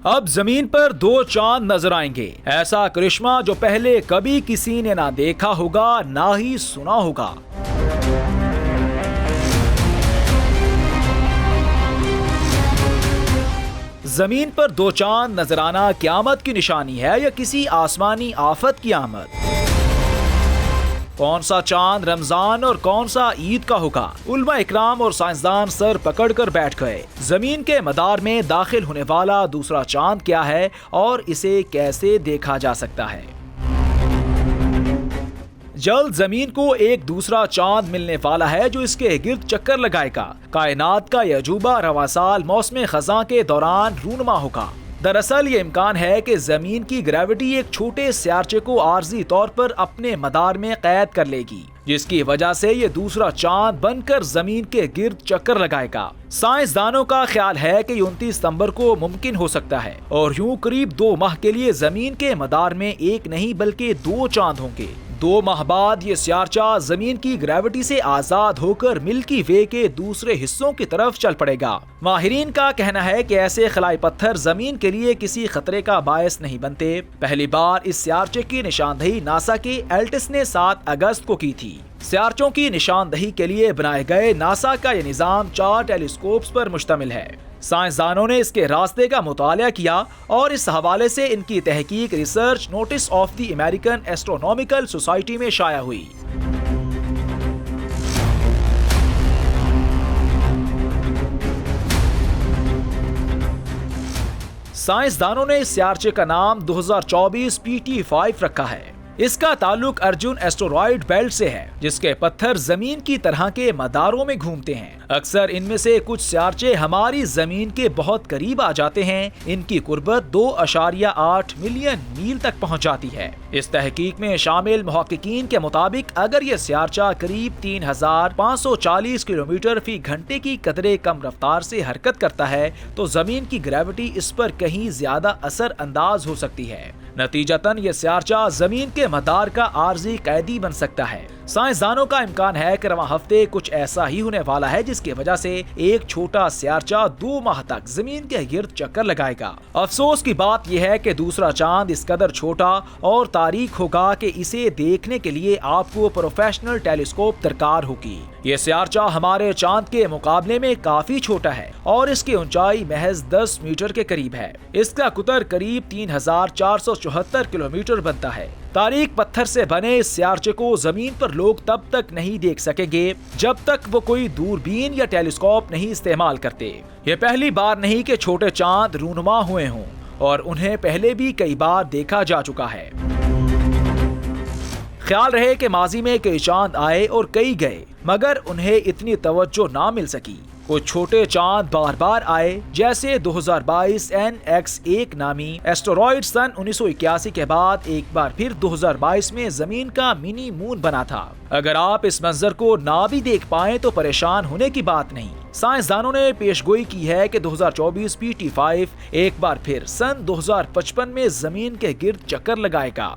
اب زمین پر 2 چاند نظر آئیں گے، ایسا کرشمہ جو پہلے کبھی کسی نے نہ دیکھا ہوگا نہ ہی سنا ہوگا۔ زمین پر 2 چاند نظر آنا قیامت کی نشانی ہے یا کسی آسمانی آفت کی آمد؟ کون سا چاند رمضان اور کون سا عید کا ہوگا؟ علماء اکرام اور سائنسدان سر پکڑ کر بیٹھ گئے۔ زمین کے مدار میں داخل ہونے والا دوسرا چاند کیا ہے اور اسے کیسے دیکھا جا سکتا ہے؟ جلد زمین کو ایک دوسرا چاند ملنے والا ہے جو اس کے گرد چکر لگائے گا۔ کائنات کا یہ عجوبہ رواں سال موسم خزاں کے دوران رونما ہوگا۔ دراصل یہ امکان ہے کہ زمین کی گریوٹی ایک چھوٹے سیارچے کو عارضی طور پر اپنے مدار میں قید کر لے گی، جس کی وجہ سے یہ دوسرا چاند بن کر زمین کے گرد چکر لگائے گا۔ سائنسدانوں کا خیال ہے کہ یہ 29 ستمبر کو ممکن ہو سکتا ہے اور یوں قریب 2 ماہ کے لیے زمین کے مدار میں ایک نہیں بلکہ 2 چاند ہوں گے۔ 2 ماہ بعد یہ سیارچہ زمین کی گریوٹی سے آزاد ہو کر ملکی وے کے دوسرے حصوں کی طرف چل پڑے گا۔ ماہرین کا کہنا ہے کہ ایسے خلائی پتھر زمین کے لیے کسی خطرے کا باعث نہیں بنتے۔ پہلی بار اس سیارچے کی نشاندہی ناسا کے ایلٹس نے 7 اگست کو کی تھی۔ سیارچوں کی نشاندہی کے لیے بنائے گئے ناسا کا یہ نظام 4 ٹیلیسکوپس پر مشتمل ہے۔ سائنسدانوں نے اس کے راستے کا مطالعہ کیا اور اس حوالے سے ان کی تحقیق research notes of the American astronomical society میں شائع ہوئی۔ سائنسدانوں نے اس سیارچے کا نام 2024 PT5 رکھا ہے۔ اس کا تعلق ارجن ایسٹرائیڈ بیلٹ سے ہے، جس کے پتھر زمین کی طرح کے مداروں میں گھومتے ہیں۔ اکثر ان میں سے کچھ سیارچے ہماری زمین کے بہت قریب آ جاتے ہیں۔ ان کی قربت 2.8 ملین میل تک پہنچ جاتی ہے۔ اس تحقیق میں شامل محققین کے مطابق اگر یہ سیارچہ قریب 3540 کلومیٹر فی گھنٹے کی قدرے کم رفتار سے حرکت کرتا ہے تو زمین کی گریوٹی اس پر کہیں زیادہ اثر انداز ہو سکتی ہے۔ نتیجتاً یہ سیارچہ زمین کے مدار کا عارضی قیدی بن سکتا ہے۔ سائنسدانوں کا امکان ہے کہ رواں ہفتے کچھ ایسا ہی ہونے والا ہے جس کی وجہ سے ایک چھوٹا سیارچہ 2 ماہ تک زمین کے گرد چکر لگائے گا۔ افسوس کی بات یہ ہے کہ دوسرا چاند اس قدر چھوٹا اور تاریک ہوگا کہ اسے دیکھنے کے لیے آپ کو پروفیشنل ٹیلیسکوپ درکار ہوگی۔ یہ سیارچہ ہمارے چاند کے مقابلے میں کافی چھوٹا ہے اور اس کی اونچائی محض 10 میٹر کے قریب ہے۔ اس کا قطر قریب 3474 کلومیٹر بنتا ہے۔ تاریک پتھر سے بنے اس سیارچے کو زمین پر لوگ تب تک نہیں دیکھ سکیں گے جب تک وہ کوئی دوربین یا ٹیلیسکوپ نہیں استعمال کرتے۔ یہ پہلی بار نہیں کہ چھوٹے چاند رونما ہوئے ہوں اور انہیں پہلے بھی کئی بار دیکھا جا چکا ہے۔ خیال رہے کہ ماضی میں کئی چاند آئے اور کئی گئے مگر انہیں اتنی توجہ نہ مل سکی۔ کچھ چھوٹے چاند بار بار آئے جیسے 2022 NX1 نامی ایسٹرائیڈ سن 1981 کے بعد ایک بار پھر 2022 میں زمین کا منی مون بنا تھا۔ اگر آپ اس منظر کو نہ بھی دیکھ پائیں تو پریشان ہونے کی بات نہیں۔ سائنسدانوں نے پیش گوئی کی ہے کہ 2024 PT5 ایک بار پھر سن 2055 میں زمین کے گرد چکر لگائے گا۔